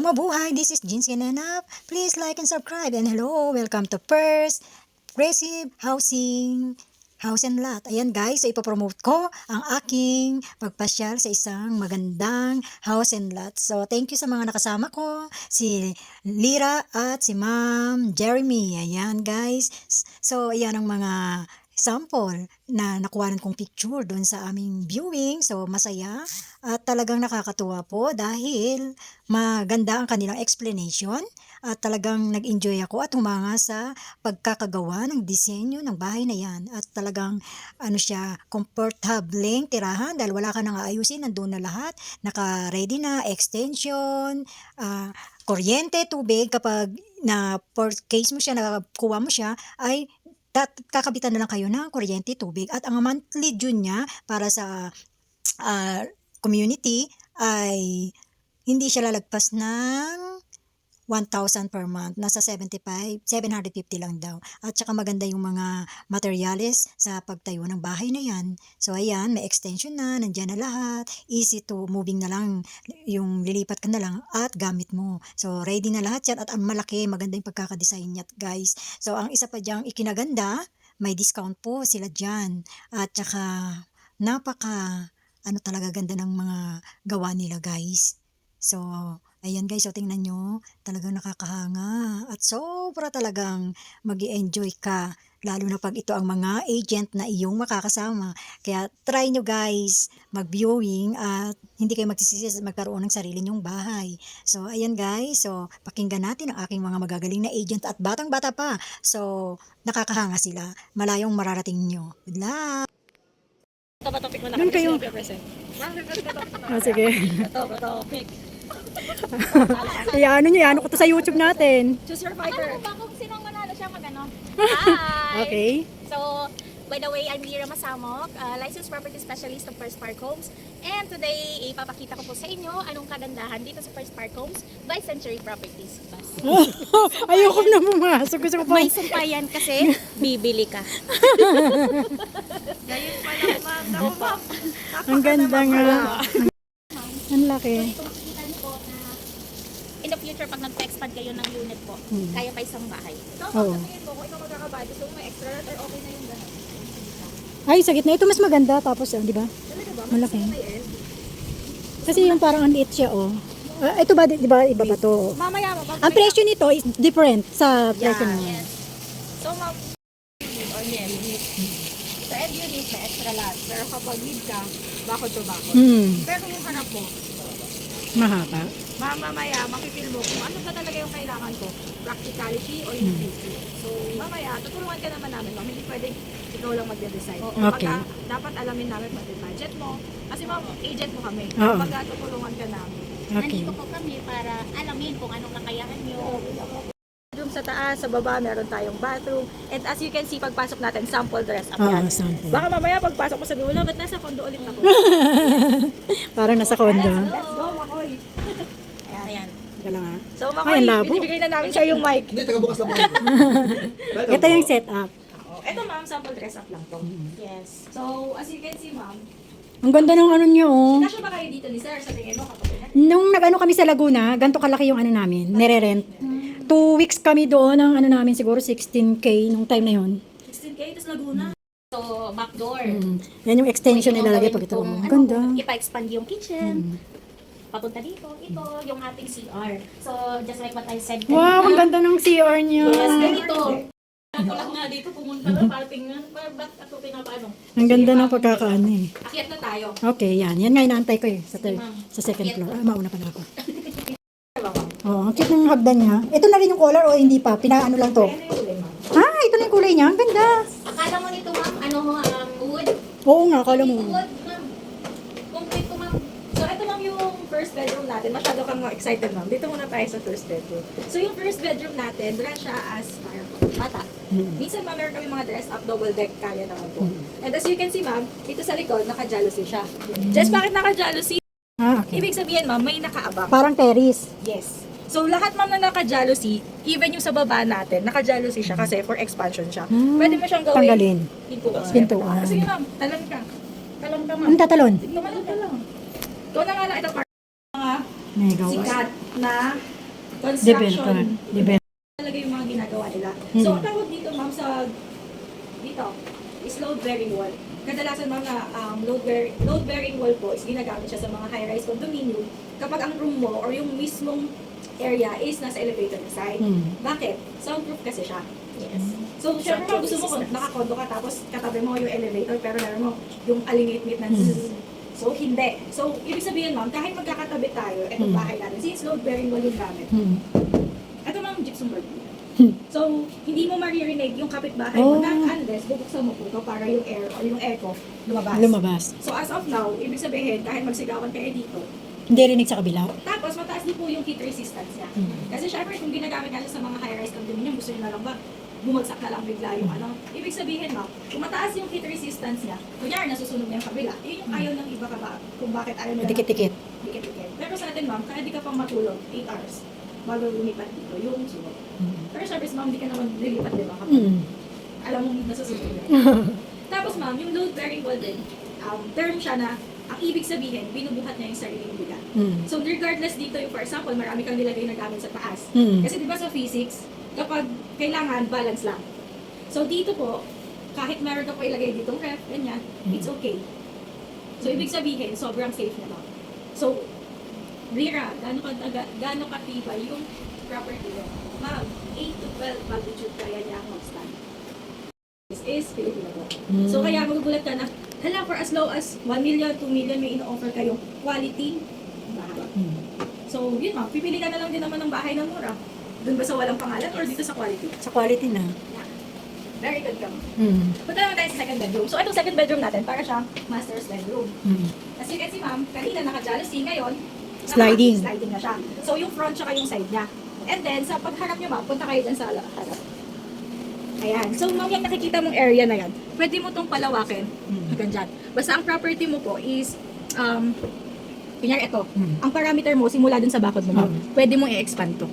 mabuhay! This is Jeans Kinanap. Please like and subscribe. And hello, welcome to First Progressive Housing House and Lot. Ayan guys, so ipopromote ko ang aking pagpasyal sa isang magandang house and lot. So thank you sa mga nakasama ko, si Lira at si Ma'am Jeremy. Ayan guys. So ayan ang mga sample na nakuhanan kong picture doon sa aming viewing. So masaya at talagang nakakatuwa po dahil maganda ang kanilang explanation at talagang nag-enjoy ako at humanga sa pagkakagawa ng disenyo ng bahay na yan. At talagang comfortable tirahan dahil wala ka nang aayusin, nandun na lahat, naka-ready na, extension, kuryente, tubig, kapag na for case mo siya, nakakuha mo siya, ay kakabitan na lang kayo ng kuryente, tubig. At ang monthly due niya para sa community ay hindi siya lalagpas ng 1,000 per month. Nasa 750 lang daw. At saka maganda yung mga materials sa pagtayo ng bahay na yan. So ayan, may extension na, nandyan na lahat. Easy to moving na lang, yung lilipat ka na lang at gamit mo. So ready na lahat yan at ang malaki, maganda yung pagkakadesign niya guys. So ang isa pa dyang ikinaganda, may discount po sila dyan. At saka napaka talaga ganda ng mga gawa nila guys. So ayan guys, so tingnan nyo, talagang nakakahanga at sobra talagang mag-i-enjoy ka, lalo na pag ito ang mga agent na iyong makakasama. Kaya try nyo guys mag-viewing at hindi kayo magsisisi magkaroon ng sarili nyong bahay. So ayan guys, so pakinggan natin ang aking mga magagaling na agent at batang-bata pa. So nakakahanga sila, malayong mararating nyo. Good luck! Ito ba topic mo na Doon kayo. Sige. Ito ba topic? Ano ko to sa YouTube natin. Choose your fighter. Kung sinong manalo siya magano. Hi! Okay. So, by the way, I'm Lira Masamok, licensed property specialist of First Park Homes. And today, ipapakita ko po sa inyo anong kagandahan dito sa First Park Homes by Century Properties. Ayoko na pumasok. Gusto ko pa. May sumpayan kasi, bibili ka. Ngayon pa lang, ma'am. Naku, ma'am. Ang ganda nga. Ang laki. So, ito makikita niyo po na in the future, pag nag-expand kayo ng unit po, kaya pa isang bahay. So, Oo. sabihin mo, kung ikaw magkakabali, so may extra lot or okay na yung lahat. Ay, sa gitna. Ito mas maganda. Tapos, di ba? Talaga ba? Malaki. May air? Kasi yung parang ang liit siya, oh. Ito ba, di ba, iba ba to? Mamaya mo. Ang presyo nito is different sa presyo mo. Yes. So, or unit. Sa end unit, may extra lot. Pero kapag lead ka, bakod to bakod. Pero yung harap mo, Mahaba. mamaya, makipil mo kung ano ba talaga yung kailangan ko. Practicality or utility. So, mamaya, tutulungan ka naman namin. Ma'am, hindi pwedeng ikaw lang magde-decide. Okay. Pagka, dapat alamin namin pati budget mo. Kasi ma'am, agent mo kami. Oo. Pagka tutulungan ka namin. Okay. Nandito po kami para alamin kung anong kakayahan nyo. Room sa taas, sa baba, meron tayong bathroom. And as you can see, pagpasok natin, sample dress up Oo, yan. sample. Baka mamaya pagpasok mo sa dulo, ba't nasa condo ulit ako? Parang nasa kondo. Let's go, Makoy. Ayan. Teka lang, ha. So, Ay, Makoy, ang labo. binibigay na namin siya yung mic. Hindi, taga-bukas lang po. Ito yung setup. Ito, ma'am, sample dress up lang to. Yes. So, as you can see, ma'am, Ang ganda ng ano niyo, oh. kasya ba kayo dito ni sir? Sa tingin mo, kapag Nung nag-ano kami sa Laguna, ganito kalaki yung ano namin, nire-rent. 2 weeks kami doon ng ano namin, siguro 16K nung time na yun. 16K, tapos Laguna. So, back door. Yan yung extension na ilalagay pag ito. Ang ganda. Ipa-expand yung kitchen. Papunta dito. Ito yung ating CR. So, just like what I said Wow, ang ganda ng CR niya. Yes, ganito. Ako lang nga dito pumunta na para tingnan. Ba't ako pinapaano? Ang ganda ng pagkakaano eh. Akyat na tayo. Okay, yan. Yan nga inaantay ko eh. Sa second floor. Mauna pala ako. Oh, ang cute ng hagdan niya. Ito na rin yung color o hindi pa? Pinaano lang to? Ito na yung kulay niya. Ang ganda. Akala mo nito, ma'am, wood? Oo nga, akala mo. Wood, ma'am. Complete to, ma'am. So, ito ma'am yung first bedroom natin. Masyado kang excited ma'am. Dito muna tayo sa first bedroom. So, yung first bedroom natin, brand siya as bata. Minsan ma'am, meron kami mga dress up, double deck, kaya naman po. And as you can see ma'am, dito sa likod, naka-jalousie siya. Just bakit naka-jalousie? Okay. Ibig sabihin ma'am, may nakaabang. Parang terrace. Yes. So, lahat ma'am na naka-jalousie, even yung sa baba natin, naka-jalousie siya kasi for expansion siya. Pwede mo siyang gawin. Tanggalin. Pintuan. Pintuan. Sige ma'am, talon ka. Talon ka ma'am. Ang tatalon? Tumalon ka lang. Ikaw na nga lang ito mga May gawa. sikat na construction. Developer. Talaga yung mga ginagawa nila. So, ang tawag dito, ma'am, dito, is load-bearing wall. Kadalasan, ma'am, na load-bearing wall po is ginagamit siya sa mga high-rise condominium kapag ang room mo or yung mismong area is nasa elevator na side. Bakit? Soundproof kasi siya. Yes. So, syempre mo, gusto mo nakakondo ka tapos katabi mo yung elevator pero meron mo yung alingit-ngit na So, hindi. So, ibig sabihin, ma'am, kahit magkakatabi tayo, itong bahay natin, since load-bearing wall yung gamit, ito ma'am, gypsum board. So, hindi mo maririnig yung kapitbahay mo unless bubuksan mo po ito para yung air or yung echo lumabas. So, as of now, ibig sabihin, kahit magsigawan kayo dito, Hindi rinig sa kabila. tapos mataas din po yung heat resistance niya. Kasi syempre, kung ginagamit natin sa mga high-rise condominium, gusto nyo na lang ba, bumagsak na lang bigla yung ano. Ibig sabihin, ma'am, kung mataas yung heat resistance niya, kunyari nasusunog niya yung kabila, yun yung ayaw ng iba ka ba, kung bakit ayaw nila. Dikit-dikit. Dikit-dikit. Pero sa atin, ma'am, kaya di ka pang matulog, 8 hours, bago lumipat dito, yung sunog. Pero syempre, ma'am, di ka naman lilipat, di ba? Kapag alam mo nasusunog yun. Tapos, ma'am, yung load-bearing wall din, term siya na, ang ibig sabihin, binubuhat niya yung sariling bigat. So, regardless dito, yung for example, marami kang nilagay na gamit sa taas. Kasi di ba sa physics, kapag kailangan, balance lang. So, dito po, kahit meron ka po ilagay dito, ref, ganyan, it's okay. So, ibig sabihin, sobrang safe na lang. So, Rira, gaano katibay yung property mo? Ma'am, 8 to 12 magnitude kaya niya mag-stand. This is Filipino po. So, kaya magugulat ka na, hala, for as low as 1 million, 2 million, may ino-offer kayong quality bahay. So, yun ma'am, pipili ka na lang din naman ng bahay na mura. Doon ba sa walang pangalan or dito sa quality? Sa quality na. Very good ka ma'am. Punta naman tayo sa second bedroom. So, itong second bedroom natin, para siyang master's bedroom. As you can see ma'am, kanina naka-jealousy, ngayon, Sliding. sliding na siya. So, yung front tsaka yung side niya. And then, sa pagharap niyo ma'am, punta kayo dyan sa harap. Ayan. So, ma'am, yung nakikita mong area na yan, pwede mo itong palawakin hanggang dyan. Basta ang property mo po is, kunyari ito, ang parameter mo, simula dun sa bakod mo, ma'am, pwede mong i-expand to.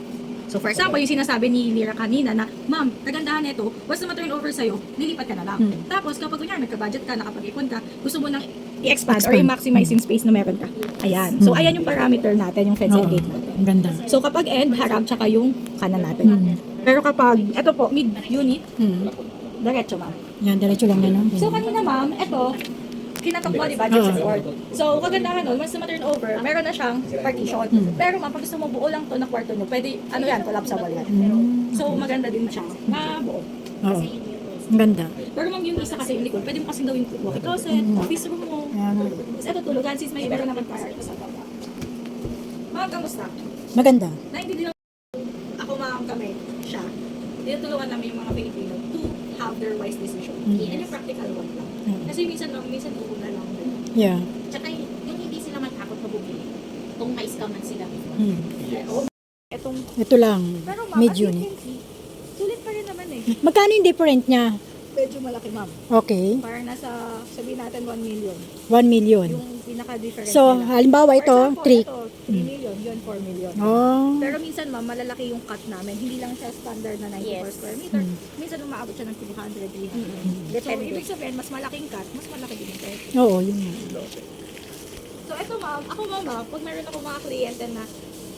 So, for example, yung sinasabi ni Lira kanina na, ma'am, kagandahan nito, basta ma-turn over sa'yo, lilipat ka na lang. Tapos, kapag kunyari, nagka-budget ka, nakapag-ipon ka, gusto mo nang i-expand or i-maximize yung space na meron ka. Ayan. So, ayan yung parameter natin, yung fence and gate natin. Ang ganda. So, kapag end, harap, tsaka yung kanan natin. Pero kapag, ito po, mid-unit, diretso, ma'am. Yan, diretso lang yan. So, kanina, ma'am, ito, kinatakbo, di ba, gypsum board. So, kagandahan nun, once na ma-turn over, meron na siyang partition. Pero, ma'am, pag gusto mo buo lang to na kwarto nyo, pwede, ano yan, collapsible yan. So, maganda din siya. Mabuo. Oo. Ang ganda. Pero, ma'am, yung isa kasi yung likod, pwede mo kasing gawin walkie closet, office room mo. Tapos, ito, tulugan, since may meron naman para sa baba. Ma'am, kamusta? Maganda. Naintindihan ako, ma'am, kami, siya. Tinutulungan namin yung mga Pilipino to have their wise decision. And yung practical one lang. Kasi minsan upo na lang. Yeah. Tsaka yung hindi sila matakot na bumili. Kung may scam man sila before. Etong, Ito lang. pero ma'am, Mid as you unit. can see, sulit pa rin naman eh. Magkano yung different niya? Medyo malaki, ma'am. Okay. Parang nasa, sabihin natin 1 million. 1 million. Yung pinaka-difference So, nila. halimbawa For ito, example, 3. ito, 3 million, yun 4 million. Oh. Pero minsan, ma'am, malalaki yung cut namin. Hindi lang siya standard na 94 Yes. square meter. Minsan, umaabot siya ng 200, 300. So, ibig sabihin, mas malaking cut, mas malaki din yung presyo. Oo, yun nga. So, ito ma'am, ako mama, pag meron ako mga kliyente na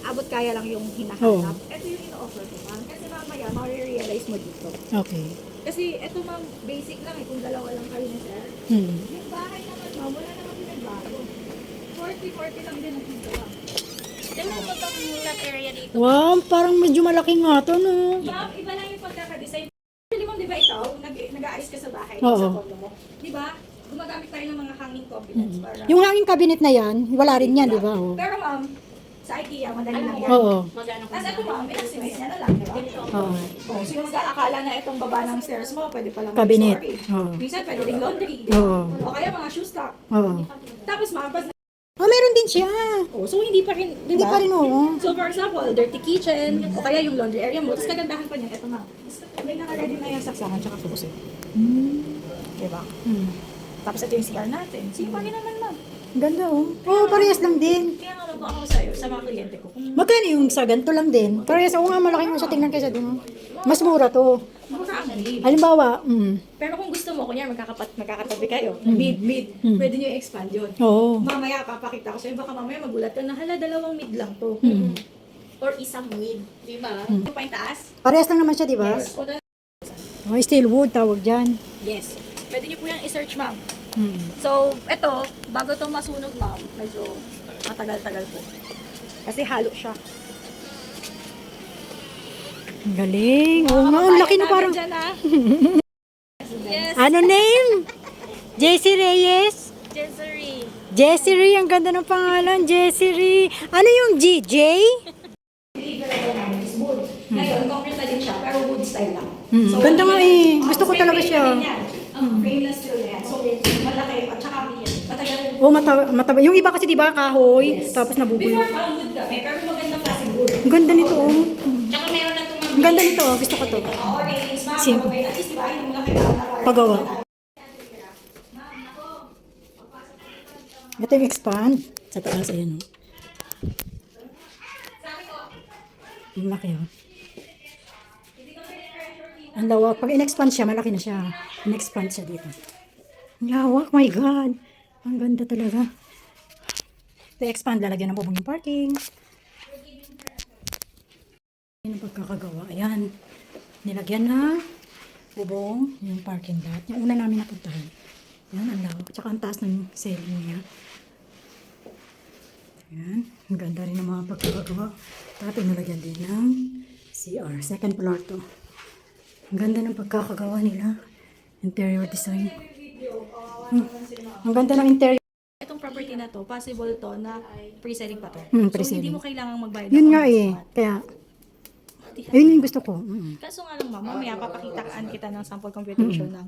abot kaya lang yung hinahanap, ito yung ino-offer ko ma'am. Kasi mamaya, ma-realize mo dito. Okay. Kasi ito ma'am, basic lang eh, kung dalawa lang kayo ni sir. Yung bahay naman ma'am, wala naman pinagbago. 40-40 lang din ang pinagawa. Tingnan mo itong lot area dito. Wow, parang medyo malaki nga to, no? Ma'am, iba lang yung pagkakadesign. Actually ma'am, di ba ikaw, nag-aayos ka sa bahay, Oo. sa condo mo. Di ba? Gumagamit tayo ng mga hanging cabinets para... Yung hanging cabinet na yan, wala rin yan, di ba? Oh. Pero ma'am, sa IKEA, madali lang yan. Oo. Magano Tapos ito ma'am, i-maximize niya na lang, di ba? Oo. Oh, sino mag-aakala na itong baba ng stairs mo, pwede palang Cabinet. mag-storage. Oo. Minsan pwede ring laundry. Oo. O kaya mga shoe stock. Oo. Tapos ma'am, pag Oh, meron din siya. oh, so hindi pa rin, di Hindi ba? pa rin, oo. So for example, dirty kitchen, o kaya yung laundry area mo, tapos kagandahan pa niya, ito ma'am. May naka-ready na yung saksakan tsaka susi. Di ba? Tapos ito yung CR natin. Sige pa rin naman ma'am. Ganda, oh. Oo, parehas lang din. Kaya nga ma'am ako sa'yo, sa mga kliyente ko. Kung Magkano yung sa ganito lang din? Parehas, oo nga, malaki nga sa tingnan kaysa dun. Mas mura to. mura ang live. Halimbawa, Pero kung gusto mo, kunya magkakatabi kayo, mid, pwede nyo i-expand yun. oo. Mamaya, papakita ko sa'yo, baka mamaya magulat ka na, hala, 2 mid lang to. or isang with. Diba? Hmm. Ito pa yung taas? Parehas lang naman siya, di ba? Yes. O, Oh, steel wood tawag dyan. yes. Pwede niyo po yung i-search, ma'am. Hmm. So, ito, bago ito masunog, ma'am, medyo matagal-tagal po. Kasi halo siya. Ang galing. Oo nga, ang laki na parang... Dyan, ha? Yes. Ano name? JC Reyes? Jessery. Jessie Rey, ang ganda ng pangalan, Jessie Rey. Ano yung GJ? Ngayon, concrete na din siya, pero wood style lang. Ganda nga eh. Gusto ko talaga siya. Frameless steel na yan. So, malaki at saka matagal. Oh, mataba. Yung iba kasi di ba kahoy, tapos nabubulo. Before wood kami, pero magandang klaseng wood. Ang ganda nito oh. Tsaka meron na itong Ang ganda nito, gusto ko to. orange, mga Simple. at least diba, yung laki na Pagawa. Ito yung expand. Sa taas, ayan oh. Ang laki oh. Ang lawak. Pag in-expand siya, malaki na siya. In-expand siya dito. Ang lawak, my God. Ang ganda talaga. Ito expand, lalagyan ng bubong yung parking. Yan ang pagkakagawa. Ayan. Nilagyan na bubong yung parking lot. Yung una namin napuntahan. Yan, ang lawak. Tsaka ang taas ng ceiling niya. Ayan. Ang ganda rin ng mga pagkakagawa. Tapos nilagyan din ng CR. Second floor to. Ang ganda ng pagkakagawa nila. Interior design. Ang ganda ng interior. Itong property na to, possible to na pre-selling pa to. So, Pre-selling. hindi mo kailangang magbayad. Yun ng nga on the eh. spot. Kaya, ayun yung gusto ko. Kaso nga lang, ma'am, mamaya papakitaan kita ng sample computation ng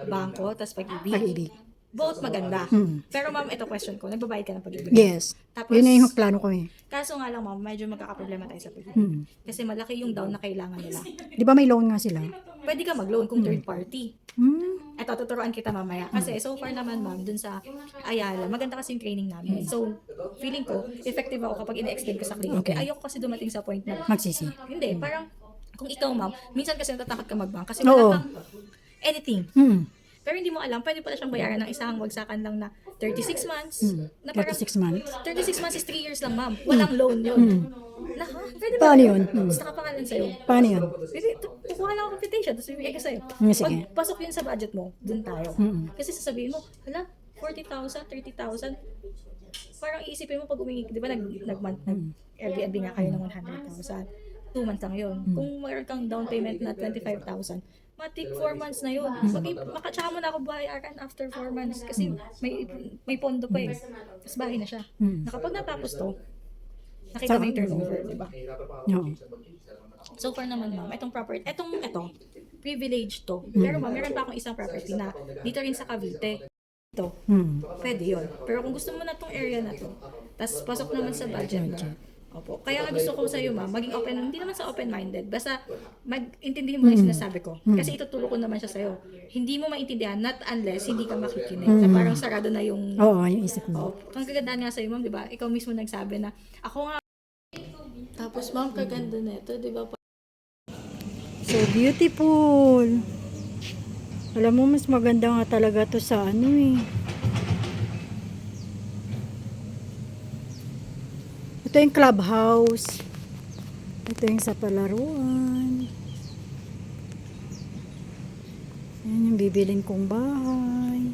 bangko, tapos pag-ibig. Pag-ibig. Both maganda. Pero ma'am, ito question ko, nagbabayad ka ng pag-ibig? Yes. Tapos, Yun na yung plano ko eh. kaso nga lang, ma'am, medyo magkakaproblema tayo sa pag-ibig. Kasi malaki yung down na kailangan nila. Di ba may loan nga sila? Pwede ka mag-loan kung third party. Hmm. Eto, tuturuan kita mamaya. Kasi so far naman, ma'am, dun sa Ayala, maganda kasi yung training namin. So, feeling ko, effective ako kapag ina-explain ko sa client. Okay. Ayoko kasi dumating sa point na, Magsisi. hindi, parang, kung ikaw, ma'am, minsan kasi natatakot ka mag-bank kasi Oo. wala kang anything. Pero hindi mo alam, pwede pala siyang bayaran ng isang wagsakan lang na 36 months. Na parang, 36 months. 36 months is 3 years lang, ma'am. Walang loan yun. Na, ha? Pwede ba? Paano yun? Tapos nakapangalan sa'yo. Paano yun? Kasi kukuha lang ako computation, tapos bibigay ko sa'yo. Sige. Pag pasok yun sa budget mo, dun tayo. Kasi sasabihin mo, hala, 40,000, 30,000. Parang iisipin mo pag umingi, di ba nag-month, nag-Airbnb nga kayo ng 100,000. 2 months lang yun. Kung mayroon kang down payment na 25,000, matik 4 months na yun. Tsaka mo na ako bayaran after 4 months kasi may pondo pa eh. Tapos bahay na siya. Na kapag natapos to, nakita mo yung turnover, di ba? Oo. So far naman, ma'am, ito, privilege to. Pero ma'am, meron pa akong isang property na dito rin sa Cavite. Ito, pwede yun. Pero kung gusto mo na tong area na to, tas pasok naman sa budget mo. Opo. Kaya nga gusto ko sa iyo, ma'am, maging open, hindi naman sa open-minded. Basta mag-intindihin mo yung sinasabi ko. Kasi ituturo ko naman siya sa iyo. Hindi mo maintindihan, not unless hindi ka makikinig. Na parang sarado na yung... Oo, yung isip mo. Ang kagandahan nga sa iyo, ma'am, di ba? Ikaw mismo nagsabi na, ako nga... Tapos, ma'am, kaganda na ito, di ba? So beautiful. Alam mo, mas maganda nga talaga to sa ano eh. Ito yung clubhouse. Ito yung sa palaruan. Ayan yung bibilin kong bahay.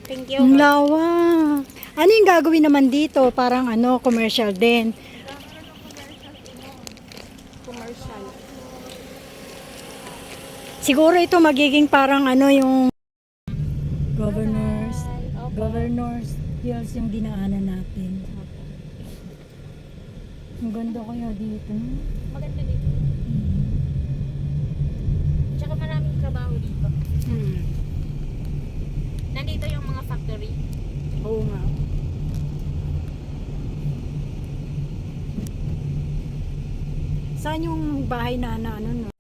Thank you. Ang lawak. Ano yung gagawin naman dito? Parang ano, commercial din. Commercial. Siguro ito magiging parang ano yung governors hills yung dinaanan natin. Ang ganda kaya dito. Maganda dito. Tsaka maraming trabaho dito. Nandito yung mga factory. Oo nga. Saan yung bahay na ano no?